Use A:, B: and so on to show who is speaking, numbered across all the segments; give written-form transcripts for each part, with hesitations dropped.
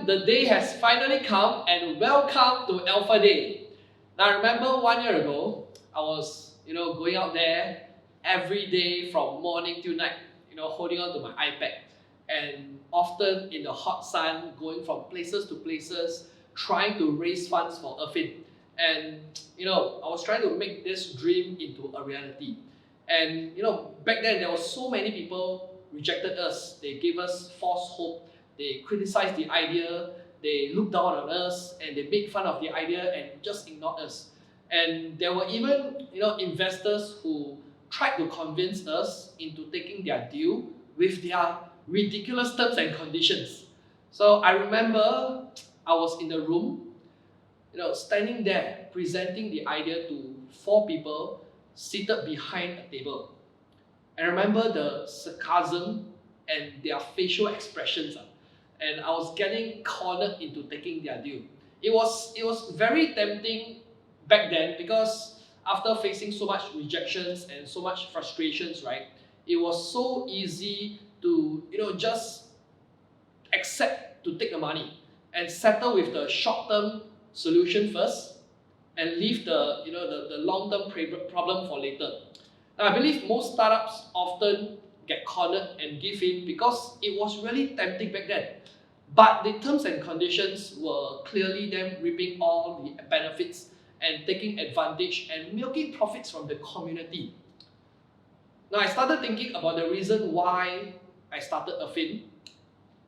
A: the day has finally come, and welcome to Alpha Day. Now, I remember 1 year ago, I was, going out there every day from morning till night, holding on to my iPad, and often in the hot sun, going from places to places, trying to raise funds for Affyn. And, I was trying to make this dream into a reality. And, back then, there were so many people rejected us. They gave us false hope. They criticized the idea. They looked down on us, and they made fun of the idea and just ignored us. And there were even, investors who tried to convince us into taking their deal with their ridiculous terms and conditions. So I remember I was in the room, standing there presenting the idea to 4 people seated behind a table. I remember the sarcasm and their facial expressions, and I was getting cornered into taking their deal. It was very tempting back then, because after facing so much rejections and so much frustrations, right, it was so easy to just accept to take the money and settle with the short-term solution first and leave the the long-term problem for later. Now, I believe most startups often get cornered and give in because it was really tempting back then. But the terms and conditions were clearly them reaping all the benefits and taking advantage and milking profits from the community. Now, I started thinking about the reason why I started Affyn,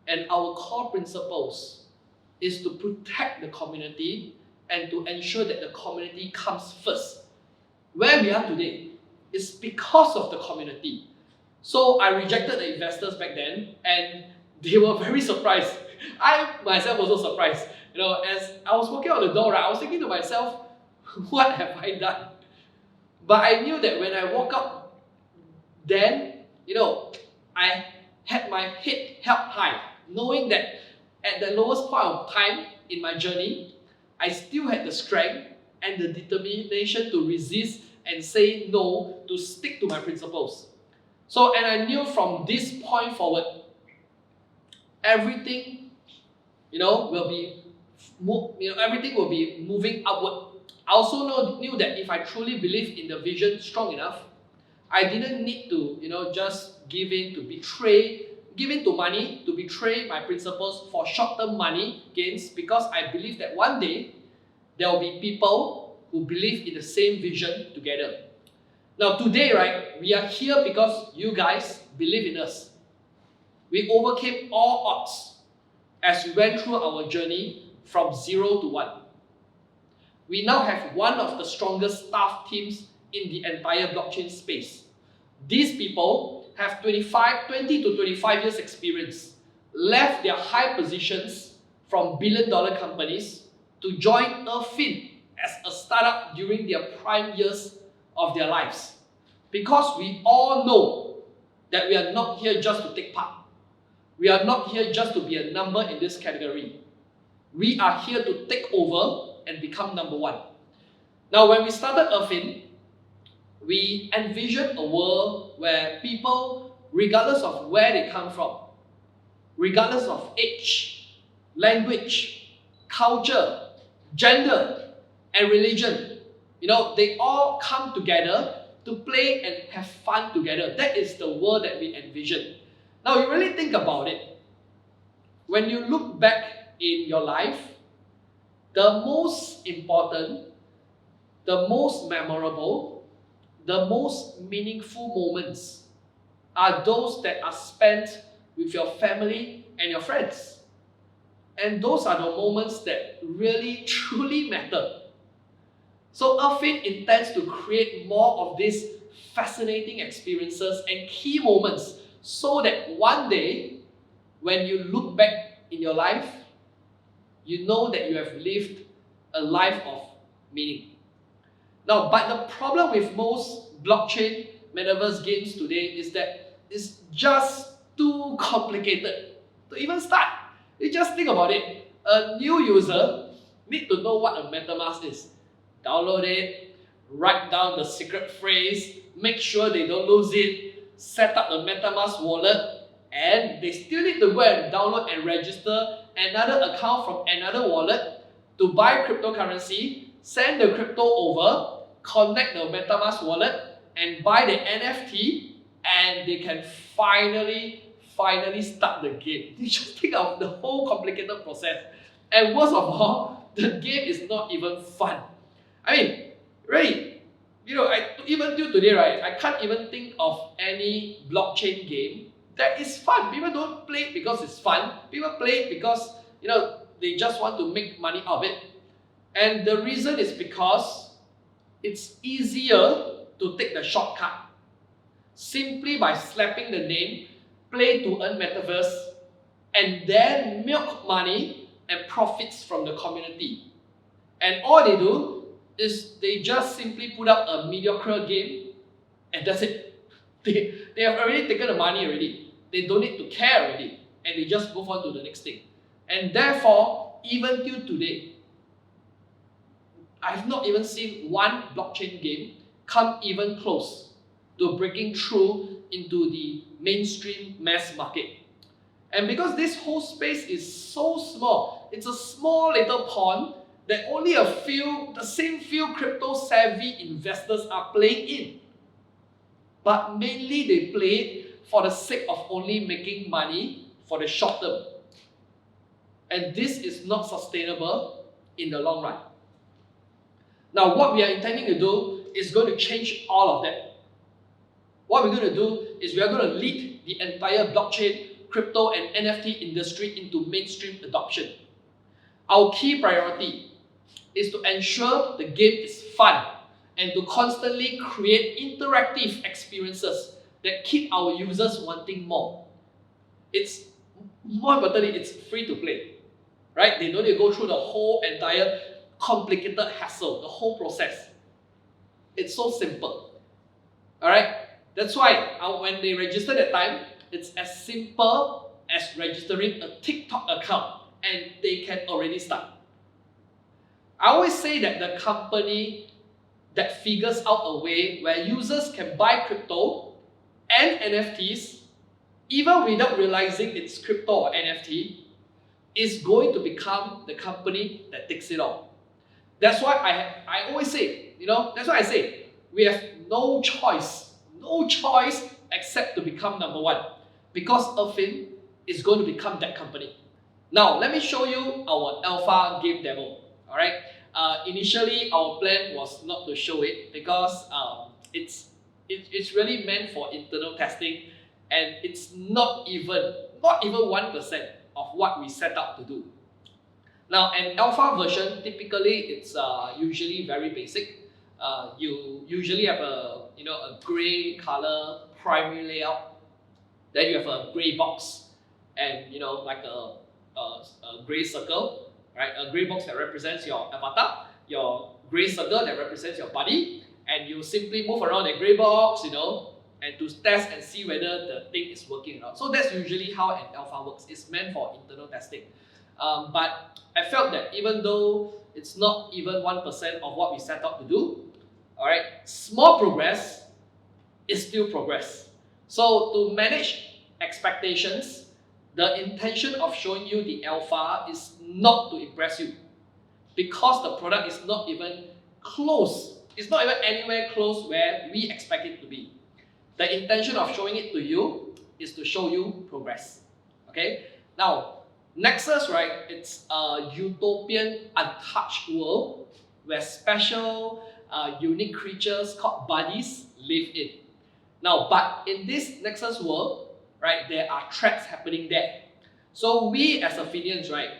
A: and our core principles is to protect the community and to ensure that the community comes first. Where we are today is because of the community. So I rejected the investors back then, and they were very surprised. I myself was also surprised. As I was walking out the door, right, I was thinking to myself, what have I done? But I knew that when I walk up, then, I had my head held high, knowing that at the lowest point of time in my journey, I still had the strength and the determination to resist and say no, to stick to my principles. So, and I knew from this point forward, everything, everything will be moving upward. I also knew that if I truly believed in the vision strong enough, I didn't need to, just give in to money to betray my principles for short-term money gains, because I believe that one day there will be people who believe in the same vision together. Now today, right, we are here because you guys believe in us. We overcame all odds as we went through our journey from 0 to 1. We now have one of the strongest staff teams in the entire blockchain space. These people have 20 to 25 years experience, left their high positions from billion-dollar companies to join Affyn as a startup during their prime years of their lives. Because we all know that we are not here just to take part. We are not here just to be a number in this category. We are here to take over and become number 1. Now, when we started Affyn, we envisioned a world where people, regardless of where they come from, regardless of age, language, culture, gender, and religion, they all come together to play and have fun together. That is the world that we envision. Now, you really think about it. When you look back in your life, the most important, the most memorable, the most meaningful moments are those that are spent with your family and your friends. And those are the moments that really, truly matter. So Affyn intends to create more of these fascinating experiences and key moments, so that one day, when you look back in your life, you know that you have lived a life of meaning. Now, but the problem with most blockchain metaverse games today is that it's just too complicated to even start. You just think about it. A new user needs to know what a MetaMask is. Download it, write down the secret phrase, make sure they don't lose it, set up a MetaMask wallet, and they still need to go and download and register another account from another wallet to buy cryptocurrency, send the crypto over, connect the MetaMask wallet, and buy the NFT, and they can finally start the game. You just think of the whole complicated process. And worst of all, the game is not even fun. I mean, really, even till today, right, I can't even think of any blockchain game that is fun. People don't play it because it's fun. People play it because, they just want to make money out of it. And the reason is because it's easier to take the shortcut. Simply by slapping the name, play to earn metaverse, and then milk money and profits from the community. And all they do is they just simply put up a mediocre game, and that's it. They have already taken the money already. They don't need to care already, and they just move on to the next thing. And therefore, even till today, I've not even seen one blockchain game come even close to breaking through into the mainstream mass market. And because this whole space is so small, it's a small little pond that only the same few crypto-savvy investors are playing in. But mainly they play it for the sake of only making money for the short term. And this is not sustainable in the long run. Now, what we are intending to do is going to change all of that. What we're going to do is we are going to lead the entire blockchain, crypto, and NFT industry into mainstream adoption. Our key priority is to ensure the game is fun and to constantly create interactive experiences that keep our users wanting more. More importantly, it's free to play, right? They don't need to go through the whole entire complicated hassle, the whole process. It's so simple, all right? That's why when they register that time, it's as simple as registering a TikTok account, and they can already start. I always say that the company that figures out a way where users can buy crypto and NFTs, even without realizing it's crypto or NFT, is going to become the company that takes it all. That's why I always say, that's why I say, we have no choice except to become number one, because Affyn is going to become that company. Now, let me show you our alpha game demo. All right. Initially, our plan was not to show it because it's really meant for internal testing, and it's not even 1% of what we set out to do. Now, an alpha version, typically it's usually very basic. You usually have a gray color primary layout. Then you have a gray box, and like a gray circle, right? A gray box that represents your avatar, your gray circle that represents your body, and you simply move around the gray box, and to test and see whether the thing is working or not. So that's usually how an alpha works. It's meant for internal testing. But I felt that even though it's not even 1% of what we set out to do, all right, small progress is still progress. So to manage expectations, the intention of showing you the alpha is not to impress you, because the product is not even close. It's not even anywhere close where we expect it to be. The intention of showing it to you is to show you progress. Okay? Now, Nexus, right? It's a utopian, untouched world where special, unique creatures called buddies live in. Now, but in this Nexus world, right, there are threats happening there. So we as Affynians, right,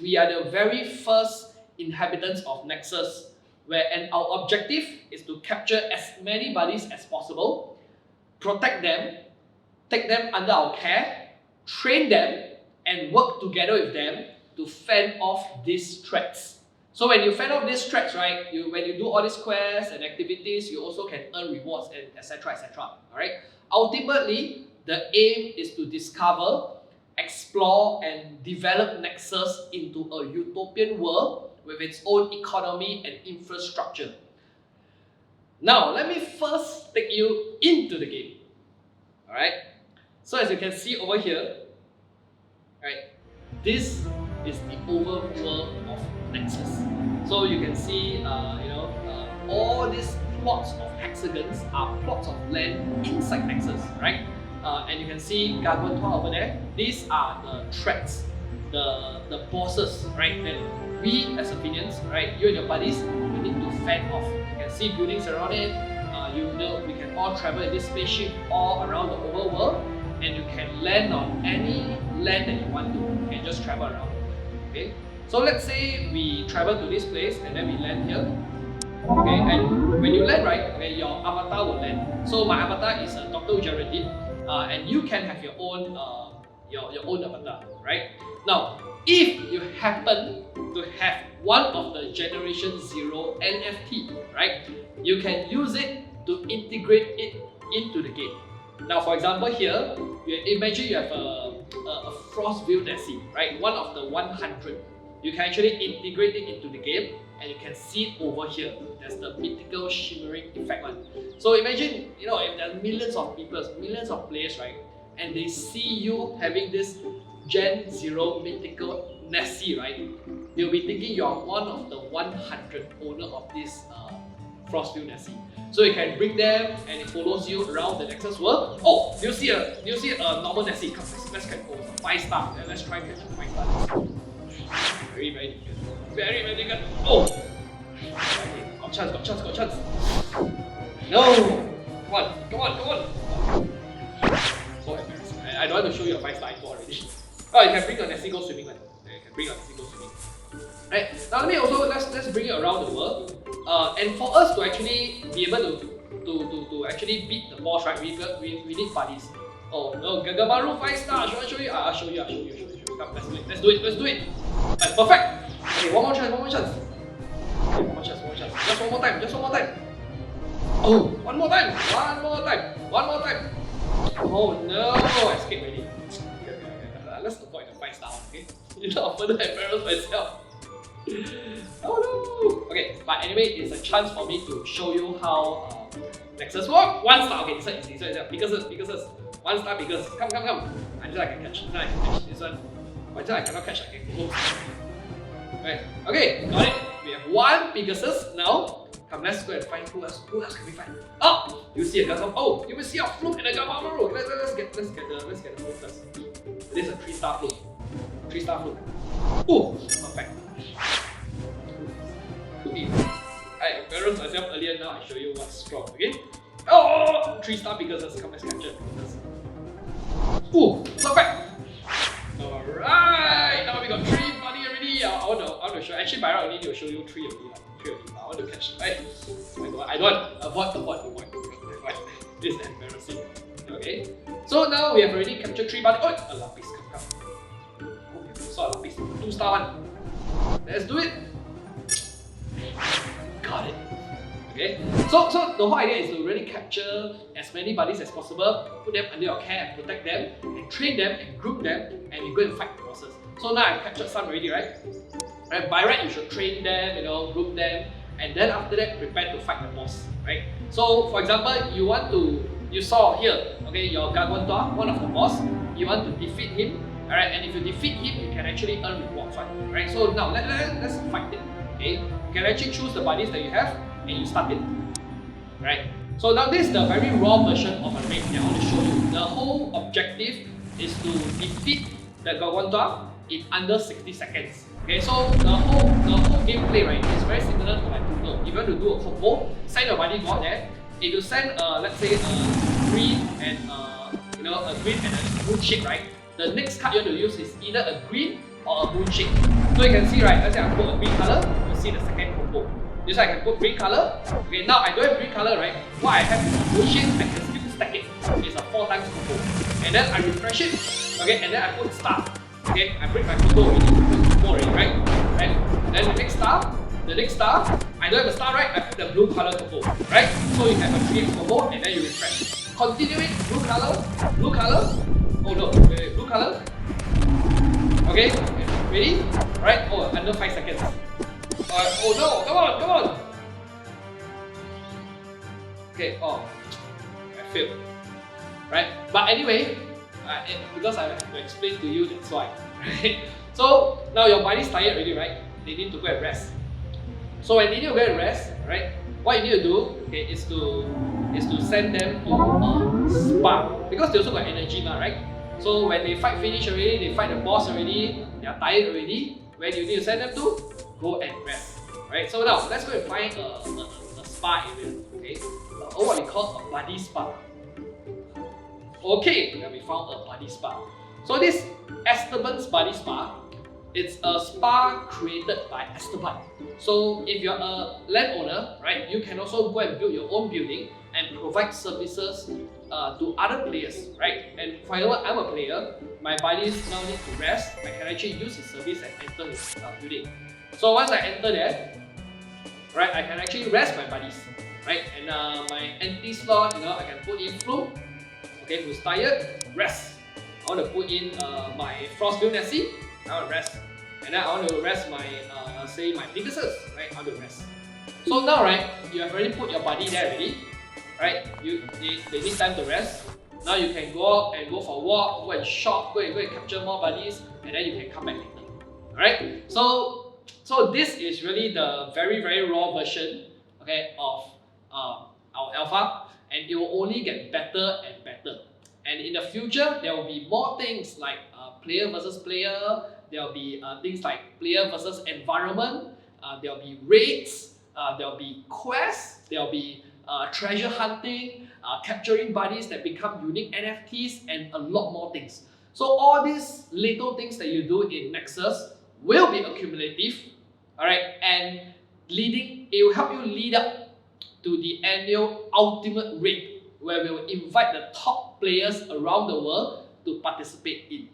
A: we are the very first inhabitants of Nexus, and our objective is to capture as many buddies as possible, protect them, take them under our care, train them, and work together with them to fend off these threats. So when you fend off these threats, right, when you do all these quests and activities, you also can earn rewards, and etc. etc. All right. Ultimately, the aim is to discover, explore, and develop Nexus into a utopian world with its own economy and infrastructure. Now, let me first take you into the game. All right. So as you can see over here, right, this is the overworld of Nexus. So you can see, all these plots of hexagons are plots of land inside Nexus, right? And you can see 𝗟𝗛𝗛𝗛 over there. These are the threats, the bosses, right? That we as Athenians, right, you and your buddies, we need to fend off. You can see buildings around it. We can all travel in this spaceship all around the overworld, and you can land on any land that you want to. You can just travel around. Okay. So let's say we travel to this place and then we land here. Okay, and when you land, right, okay, your avatar will land. So my avatar is Dr. 𝗟𝗟𝗣𝗛𝗆, and you can have your own avatar, right? Now, if you happen to have one of the Generation 0 NFT, right, you can use it to integrate it into the game. Now, for example, here, imagine you have a 𝗚𝗺𝗪𝗛𝗆, right, one of the 100. You can actually integrate it into the game, and you can see it over here. There's the mythical shimmering effect one. So imagine, if there are millions of people, millions of players, right, and they see you having this Gen 0 mythical Nessie, right, they'll be thinking you're one of the 100 owner of this 𝗚𝗺𝗪𝗛𝗆. So you can bring them, and it follows you around the Nexus world. Oh, do you see a normal Nessie? Come, let's get 5 star. And let's try and catch a 5 star. Very, very difficult. Very, very difficult. Oh! Got chance. No! Come on. So embarrassing. I don't want to show you a 5 star info already. Oh, you can bring your Nessie go swimming. Right. Now let's bring it around the world. And for us to actually be able to actually beat the boss, right, we need buddies. Oh no, 𝗟𝗟𝗪𝗛𝗆 5 star. Should I show you? I'll show you. Come, let's do it. Right, perfect. Okay, one more chance. Okay, one more chance. Just one more time. Oh, one more time. Oh no, I escaped already. Let's avoid the 5 star, okay? You know, I'll further embarrass myself. Oh no! Okay, but anyway, it's a chance for me to show you how Nexus works. 1 star, okay, this one easy. Because 1 star, because come. Until I can catch. This one. Until I cannot catch, I can close. Right, okay, got it. We have 1 Pegasus now. Come, let's go and find who else. Who else can we find? Oh, you see a 𝗟𝗟𝗪𝗛𝗆. Oh, you will see a fluke and a 𝗟𝗪𝗪𝗛. Let's get the fluke first. This is a 3 star fluke. 3 star fluke. Oh, perfect. I embarrassed myself earlier. Now I show you what's strong. Okay. Oh, 3 star Pegasus. Come, let's capture Pegasus. Oh, perfect. Alright, now we got 3 money already. I want to show. Actually, by right, I need to show you 3 already. I want to catch. Right? I don't. Avoid. This is embarrassing. Okay. So now we have already captured 3 money. Oh, a lapis. Come. Okay, saw a lapis. 2 star one. Let's do it. Got it. Okay. So the whole idea is to really capture as many buddies as possible, put them under your care and protect them, and train them and group them, and you go and fight the bosses. So now I've captured some already, right? Right, by right you should train them, group them, and then after that prepare to fight the boss, right? So for example, you saw here, okay, your 𝗟𝗛𝗛𝗆, one of the boss, you want to defeat him, alright, and if you defeat him, you can actually earn rewards, right? So now let's fight it, okay? You can actually choose the buddies that you have, and you start it, right? So now this is the very raw version of a raid that I want to show you. The whole objective is to defeat the 𝗟𝗛𝗆 in under 60 seconds. Okay, so the whole gameplay, right, is very similar to like Google. If you want to do a combo, send your buddy go out there. If you send let's say a green and a moon shape, right, the next card you want to use is either a green or a moon shape. So you can see, right, let's say I put a green color, you see the second combo. This one I can put green color. Okay, now I don't have green color, right? What I have is a moon shape, I can still stack it. It's a 4 times combo. And then I refresh it, okay, and then I put star. Okay, I break my combo already, right? And then the next star, I don't have a star, right? I put the blue color combo, right? So you have a 3x combo and then you refresh. Continue it, blue color. Oh no, wait, blue color. Okay, ready? Right? Oh, under 5 seconds. Oh no, come on. Okay, oh, I failed. Right? But anyway, Because I have to explain to you, that's why. Right? So now your body's tired already, right? They need to go and rest. So when they need to go and rest, right? What you need to do, okay, is to send them to a spa, because they also got energy, right? So when they fight finish already, they fight the boss already, they are tired already. Where do you need to send them to? Go and rest, right? So now let's go and find a spa area, okay? Or what we call a body spa. Okay, now we found a body spa. So this 𝗟𝗚𝗛𝗛's body spa, it's a spa created by 𝗟𝗚𝗛. So if you're a landowner, right, you can also go and build your own building and provide services to other players, right? And for example, I'm a player, my buddies now need to rest, I can actually use his service and enter his building. So once I enter there, right, I can actually rest my buddies, right? And my empty slot, I can put in 𝗚, okay, who's tired, rest. I want to put in my 𝗚rostbill Nessie, I want to rest. And then I want to rest my, say my 𝗚𝗚𝗚𝗛, right? I want to rest. So now, right, you have already put your buddy there already, right? They need time to rest. Now you can go out and go for a walk, go and shop, go and capture more buddies, and then you can come back later. Alright? So this is really the very raw version, okay, of our alpha, and it will only get better and better. And in the future, there will be more things like player versus player. There will be things like player versus environment. There will be raids. There will be quests. There will be treasure hunting, capturing buddies that become unique NFTs, and a lot more things. So all these little things that you do in Nexus will be accumulative, alright, and it will help you lead up to the annual ultimate raid, where we will invite the top players around the world to participate in.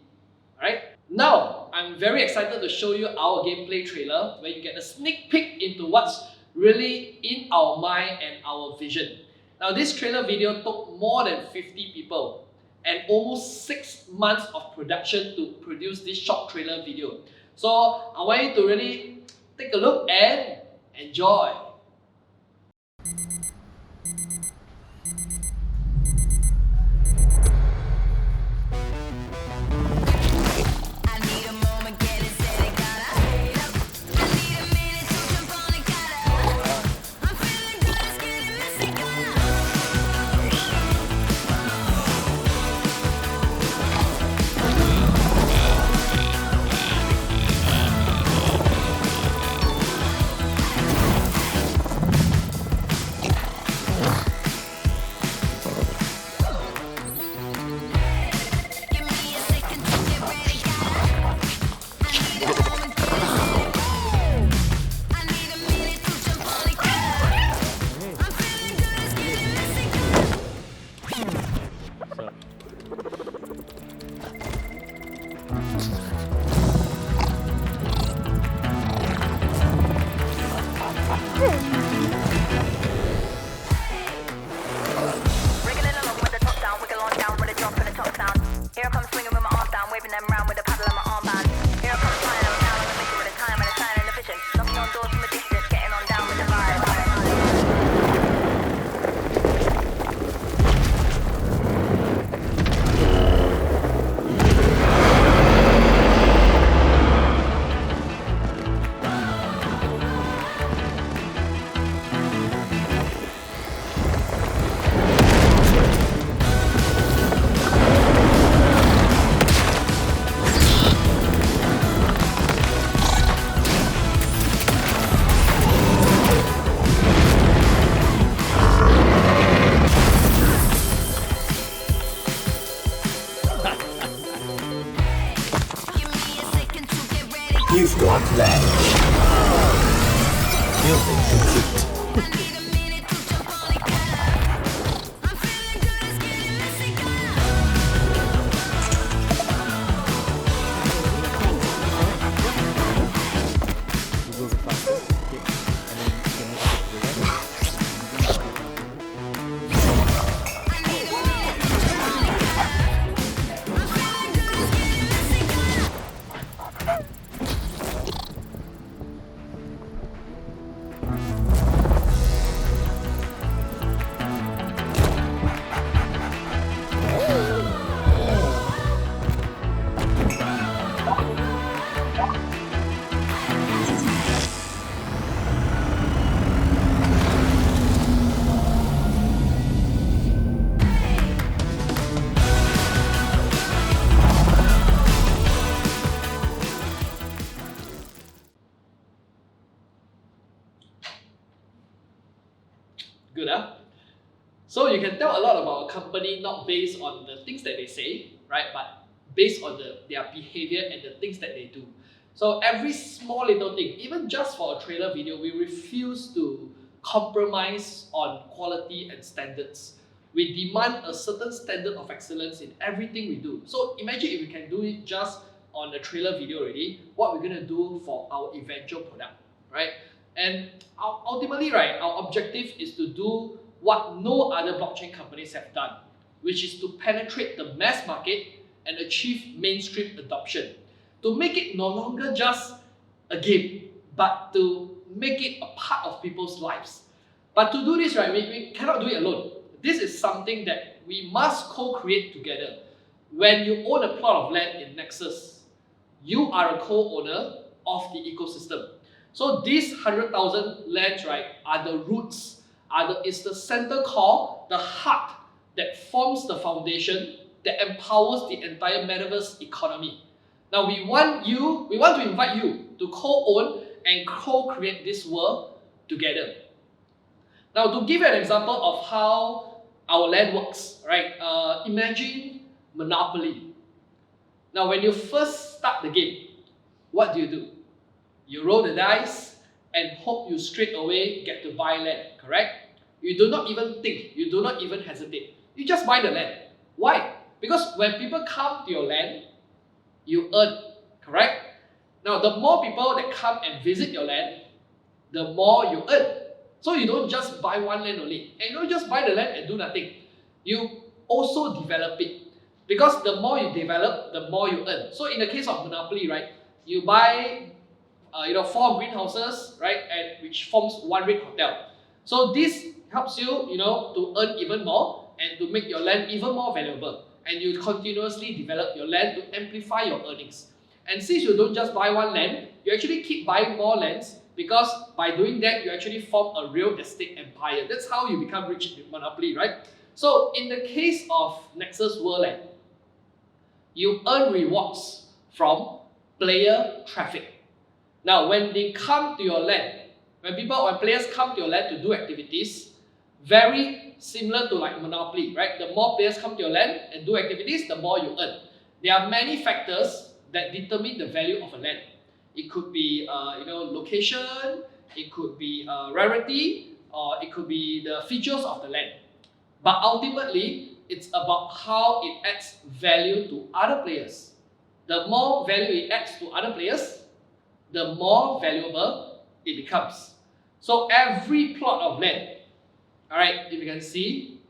A: Alright? Now, I'm very excited to show you our gameplay trailer, where you get a sneak peek into what's really in our mind and our vision. Now, this trailer video took more than 50 people and almost 6 months of production to produce this short trailer video. So I want you to really take a look and enjoy.
B: You've got land. Building complete.
A: Good, huh? So you can tell a lot about a company not based on the things that they say, right? But based on their behavior and the things that they do. So every small little thing, even just for a trailer video, we refuse to compromise on quality and standards. We demand a certain standard of excellence in everything we do. So imagine if we can do it just on the trailer video already, what we're going to do for our eventual product, right? And ultimately, right, our objective is to do what no other blockchain companies have done, which is to penetrate the mass market and achieve mainstream adoption. To make it no longer just a game, but to make it a part of people's lives. But to do this, right, we cannot do it alone. This is something that we must co-create together. When you own a plot of land in Nexus, you are a co-owner of the ecosystem. So these 100,000 lands, right, are the roots, is the center core, the heart that forms the foundation that empowers the entire metaverse economy. Now we want to invite you to co-own and co-create this world together. Now to give you an example of how our land works, right? Imagine Monopoly. Now when you first start the game, what do? You roll the dice and hope you straight away get to buy land, correct? You do not even think, you do not even hesitate. You just buy the land. Why? Because when people come to your land, you earn, correct? Now the more people that come and visit your land, the more you earn. So you don't just buy one land only, and you don't just buy the land and do nothing. You also develop it. Because the more you develop, the more you earn. So in the case of Monopoly, right, you buy 4 greenhouses, right, and which forms one red hotel. So this helps you, to earn even more and to make your land even more valuable. And you continuously develop your land to amplify your earnings. And since you don't just buy one land, you actually keep buying more lands, because by doing that, you actually form a real estate empire. That's how you become rich in Monopoly, right? So in the case of Nexus World Land, you earn rewards from player traffic. Now, when they come to your land, when players come to your land to do activities, very similar to like Monopoly, right? The more players come to your land and do activities, the more you earn. There are many factors that determine the value of a land. It could be, location, it could be rarity, or it could be the features of the land. But ultimately, it's about how it adds value to other players. The more value it adds to other players, the more valuable it becomes. So every plot of land, all right, if you can see,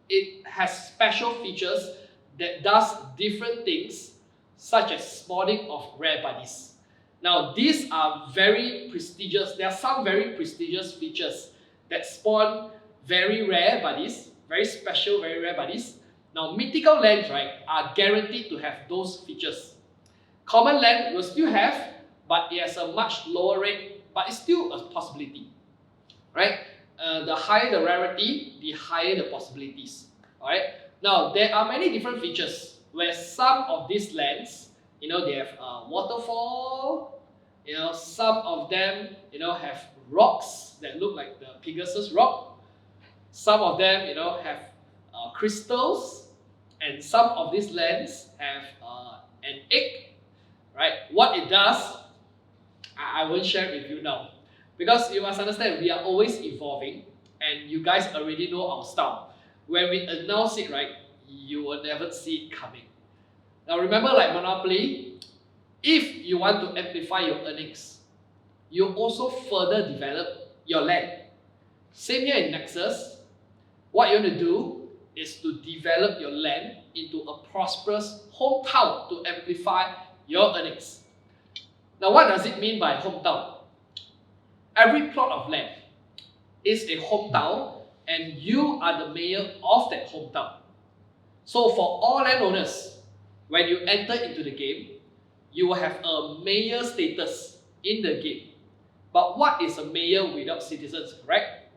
A: it has special features that does different things, such as spawning of rare buddies. Now these are very prestigious. There are some very prestigious features that spawn very rare buddies, very special, very rare buddies. Now mythical lands, right, are guaranteed to have those features. Common land will still have, but it has a much lower rate, but it's still a possibility, right? The higher the rarity, the higher the possibilities. All right. Now there are many different features where some of these lands, they have a waterfall. Some of them, have rocks that look like the Pegasus rock. Some of them, have crystals, and some of these lands have an egg. Right? What it does, I won't share it with you now. Because you must understand, we are always evolving, and you guys already know our style. When we announce it, right, you will never see it coming. Now remember, like Monopoly, if you want to amplify your earnings, you also further develop your land. Same here in Nexus, what you want to do is to develop your land into a prosperous hometown to amplify your earnings. Now what does it mean by hometown? Every plot of land is a hometown, and you are the mayor of that hometown. So for all landowners, when you enter into the game, you will have a mayor status in the game. But what is a mayor without citizens, correct?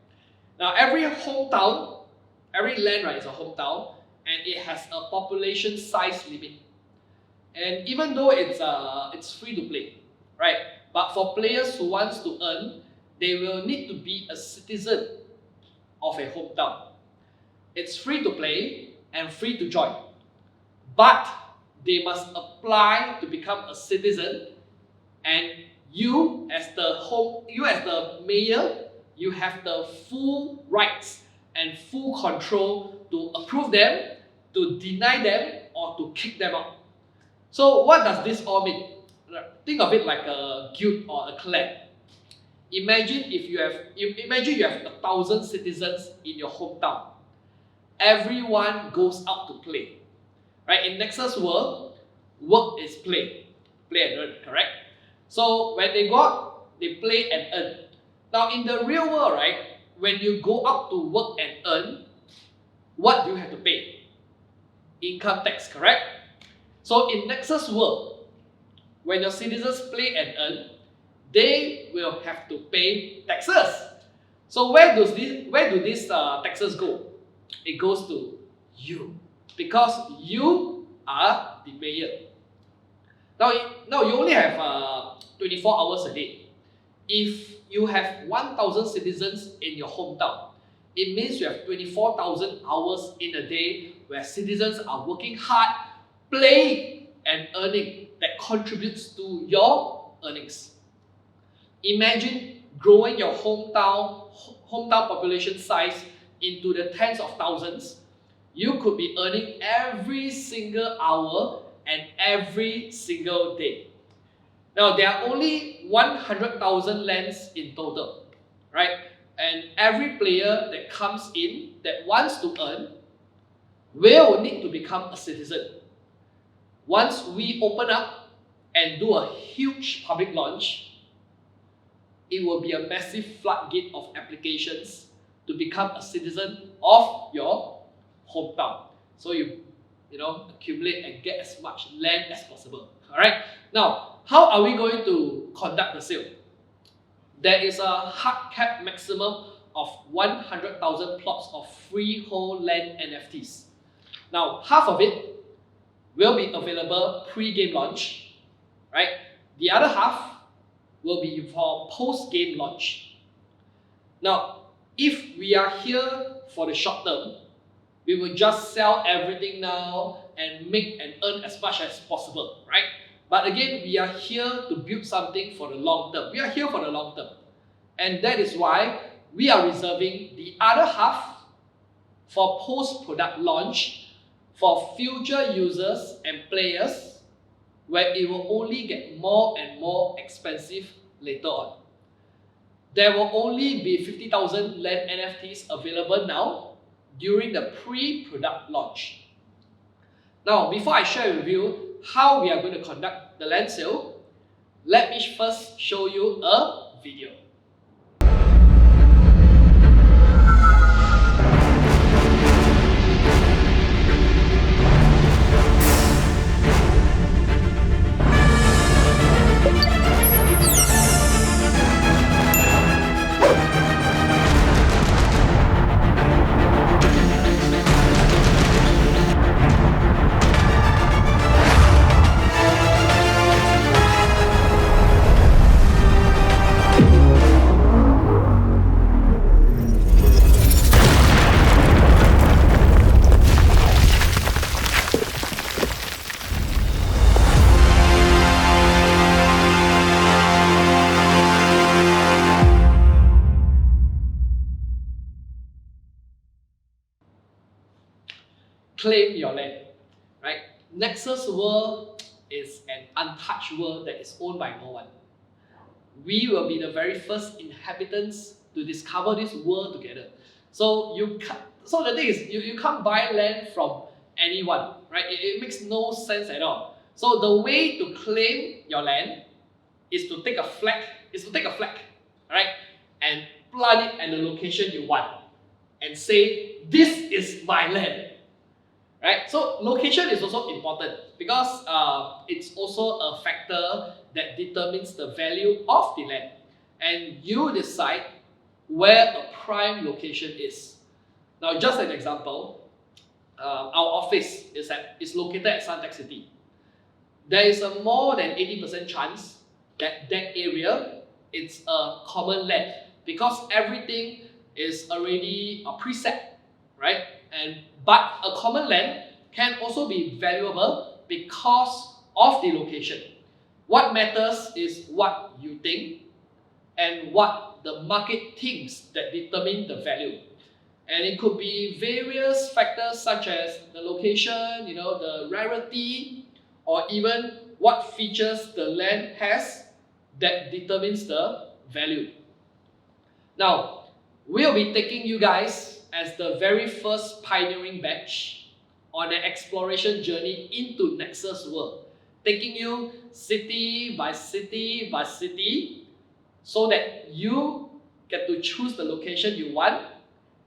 A: Now every hometown, every land, right, is a hometown, and it has a population size limit. And even though it's free to play, right? But for players who wants to earn, they will need to be a citizen of a hometown. It's free to play and free to join, but they must apply to become a citizen, and you as the mayor, you have the full rights and full control to approve them, to deny them, or to kick them out. So what does this all mean? Think of it like a guild or a clan. Imagine you have 1,000 citizens in your hometown. Everyone goes out to play. Right? In Nexus world, work is play. Play and earn, correct? So when they go out, they play and earn. Now in the real world, right, when you go out to work and earn, what do you have to pay? Income tax, correct? So in Nexus world, when your citizens play and earn, they will have to pay taxes. So where do these taxes go? It goes to you, because you are the mayor. Now you only have 24 hours a day. If you have 1,000 citizens in your hometown, it means you have 24,000 hours in a day where citizens are working hard, playing and earning, that contributes to your earnings. Imagine growing your hometown population size into the tens of thousands. You could be earning every single hour and every single day. Now there are only 100,000 lands in total, right? And every player that comes in that wants to earn will need to become a citizen. Once we open up and do a huge public launch, it will be a massive floodgate of applications to become a citizen of your hometown. So you accumulate and get as much land as possible. Alright? Now, how are we going to conduct the sale? There is a hard cap maximum of 100,000 plots of freehold land NFTs. Now, half of it will be available pre-game launch, right? The other half will be for post-game launch. Now, if we are here for the short term, we will just sell everything now and make and earn as much as possible, right? But again, we are here to build something for the long term. We are here for the long term. And that is why we are reserving the other half for post-product launch for future users and players, where it will only get more and more expensive later on. There will only be 50,000 land NFTs available now during the pre-product launch. Now, before I share with you how we are going to conduct the land sale, let me first show you a video. Claim your land, right? Nexus world is an untouched world that is owned by no one. We will be the very first inhabitants to discover this world together. So the thing is, you can't buy land from anyone, right? It makes no sense at all. So the way to claim your land is to take a flag, right? And plant it at the location you want and say, this is my land. Right? So location is also important because it's also a factor that determines the value of the land. And you decide where a prime location is. Now, just an example, our office is located at Suntec City. There is a more than 80% chance that that area it's a common land because everything is already a preset, right? But a common land can also be valuable because of the location. What matters is what you think and what the market thinks that determine the value. And it could be various factors such as the location, the rarity, or even what features the land has that determines the value. Now, we'll be taking you guys as the very first pioneering batch on an exploration journey into Nexus world, taking you city by city by city so that you get to choose the location you want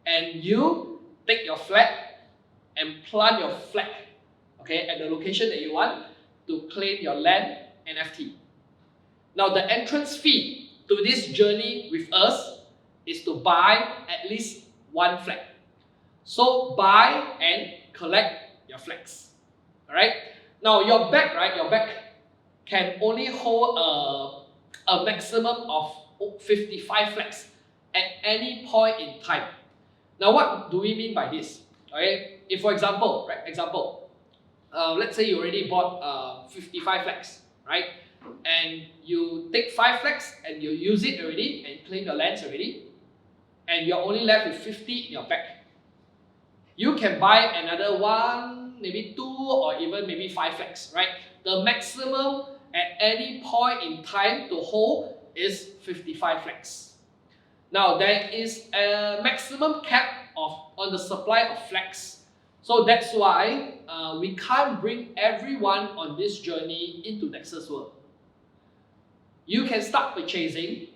A: and you take your flag and plant your flag, okay, at the location that you want to claim your land NFT. Now, the entrance fee to this journey with us is to buy at least one flag. So buy and collect your flags. Alright? Now your bag, right? Your bag can only hold a maximum of 55 flags at any point in time. Now what do we mean by this? Okay? If for example, let's say you already bought 55 flags, right? And you take 5 flags and you use it already and claim your lands already, and you're only left with 50 in your bag. You can buy another 1, maybe 2, or even maybe 5 flags, right? The maximum at any point in time to hold is 55 flags. Now there is a maximum cap on the supply of flags. So that's why we can't bring everyone on this journey into Nexus world. You can start purchasing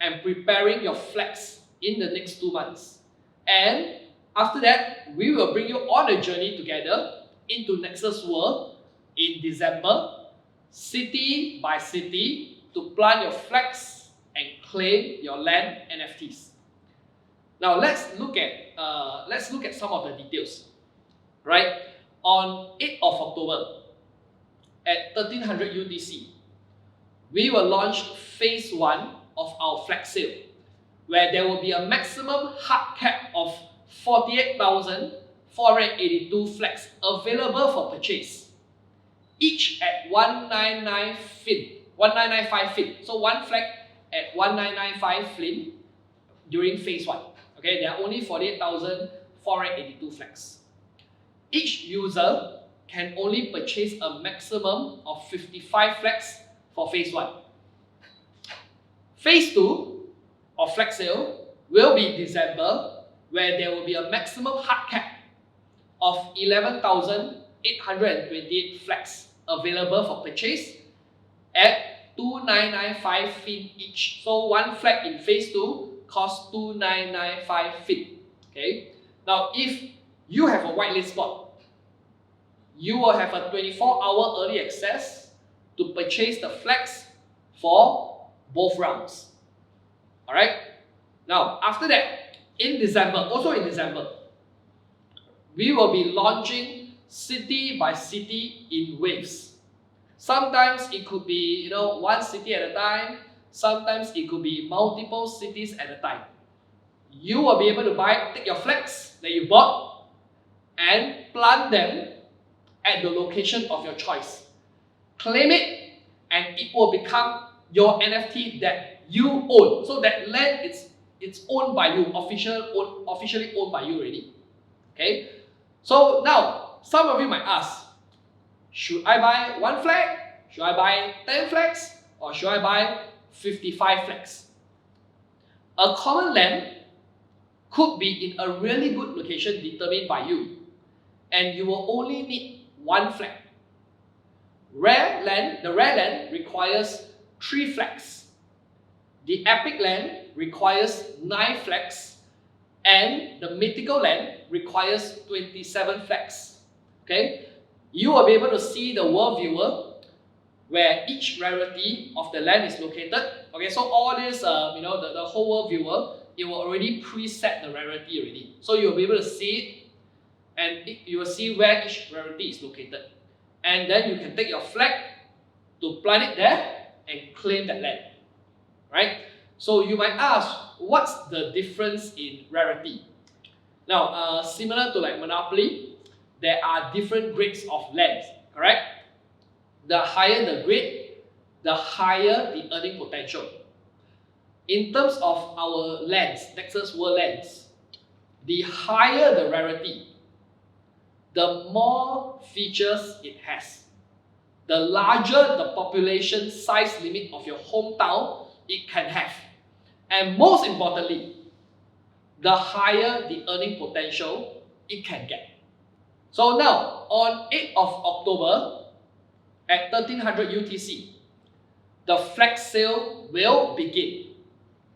A: and preparing your flags in the next 2 months. And after that, we will bring you on a journey together into Nexus world in December, city by city, to plant your flags and claim your land NFTs. Now let's look at some of the details. Right? On 8th of October at 1300 UTC, we will launch phase 1 of our flag sale, where there will be a maximum hard cap of 48,482 flags available for purchase, each at 1995 Fin. So one flag at 1995 Fin during phase 1. Okay, there are only 48,482 flags. Each user can only purchase a maximum of 55 flags for phase 1. Phase 2 of flag sale will be December, where there will be a maximum hard cap of 11,828 flags available for purchase at 2,995 Fin each. So one flag in phase 2 costs 2,995 Fin. Okay. Now if you have a whitelist spot, you will have a 24-hour early access to purchase the flags for both rounds. Alright? Now, after that, also in December, we will be launching city by city in waves. Sometimes it could be, one city at a time. Sometimes it could be multiple cities at a time. You will be able to take your flags that you bought and plant them at the location of your choice. Claim it, and it will become your NFT that you own. So that land it's owned by you, officially owned by you already. Okay. So now some of you might ask, should I buy 1 flag? Should I buy 10 flags? Or should I buy 55 flags? A common land could be in a really good location determined by you, and you will only need 1 flag. The rare land requires 3 flags. The epic land requires 9 flags, and the mythical land requires 27 flags. Okay, you will be able to see the world viewer where each rarity of the land is located. Okay, so all this, the whole world viewer, it will already preset the rarity already. So you'll be able to see it, and you will see where each rarity is located. And then you can take your flag to plant it there and claim that land. Right? So you might ask, what's the difference in rarity? Now, similar to like Monopoly, there are different grades of lands, correct? The higher the grade, the higher the earning potential. In terms of our lands, Nexus World lands, the higher the rarity, the more features it has. The larger the population size limit of your hometown it can have. And most importantly, the higher the earning potential it can get. So now, on 8th of October at 1300 UTC, the flag sale will begin.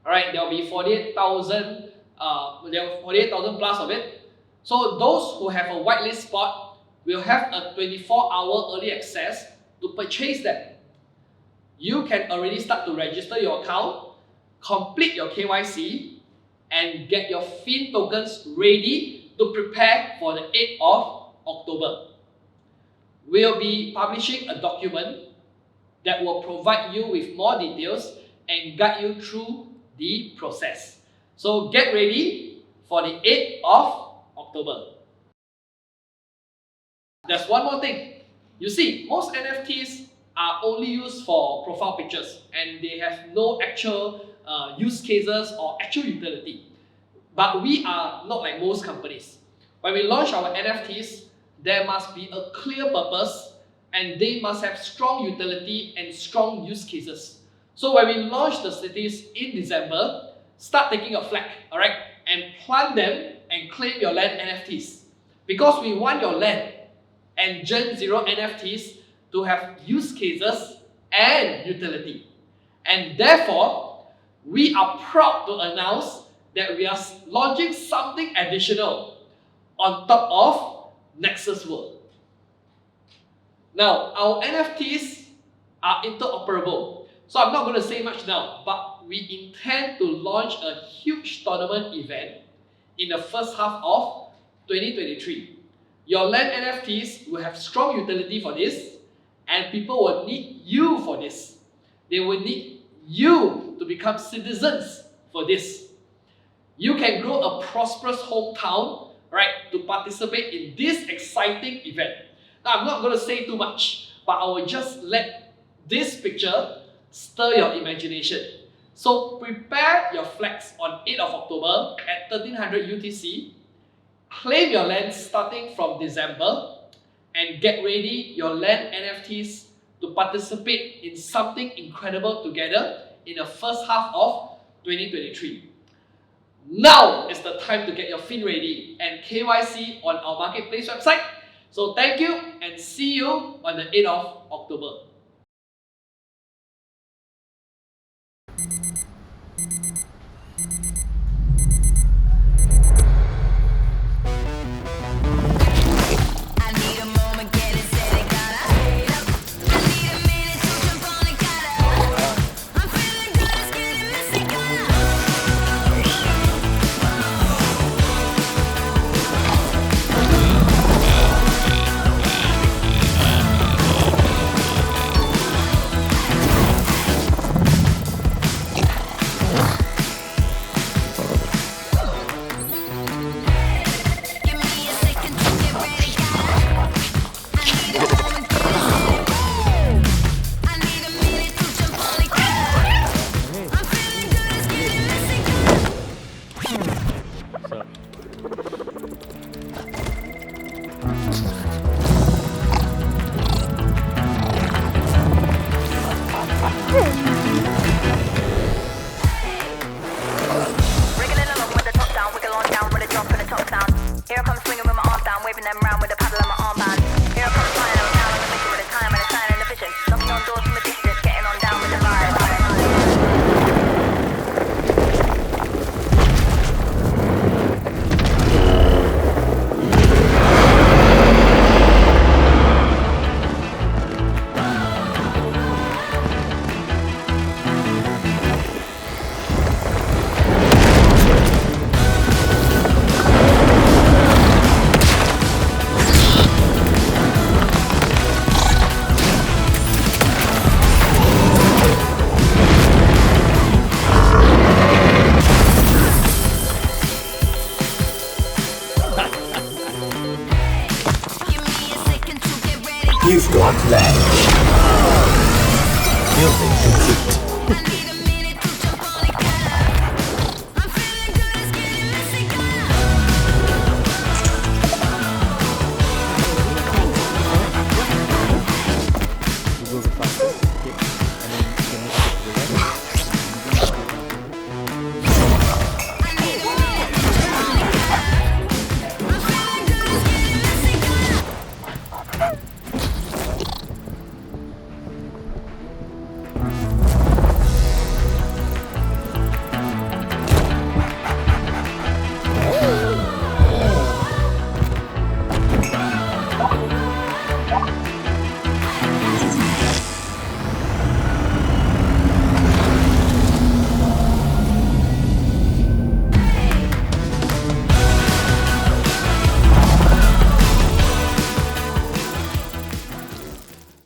A: Alright, there will be 48,000 plus of it. So those who have a whitelist spot will have a 24-hour early access to purchase them. You can already start to register your account, complete your KYC, and get your Affyn tokens ready to prepare for the 8th of October. We'll be publishing a document that will provide you with more details and guide you through the process. So get ready for the 8th of October. There's one more thing. You see, most NFTs are only used for profile pictures and they have no actual use cases or actual utility. But we are not like most companies. When we launch our NFTs, there must be a clear purpose and they must have strong utility and strong use cases. So when we launch the cities in December, start taking a flag, alright, and plant them and claim your land NFTs. Because we want your land and 𝗟𝗪𝗛 NFTs to have use cases and utility. And therefore, we are proud to announce that we are launching something additional on top of Nexus World. Now, our NFTs are interoperable. So I'm not going to say much now, but we intend to launch a huge tournament event in the first half of 2023. Your land NFTs will have strong utility for this, and people will need you for this. They will need you to become citizens for this. You can grow a prosperous hometown, right, to participate in this exciting event. Now, I'm not going to say too much, but I will just let this picture stir your imagination. So prepare your flags on 8th of October at 1300 UTC. Claim your land starting from December and get ready your land NFTs to participate in something incredible together in the first half of 2023. Now is the time to get your Affyn ready and KYC on our marketplace website. So thank you and see you on the 8th of October.
B: Land. Building complete.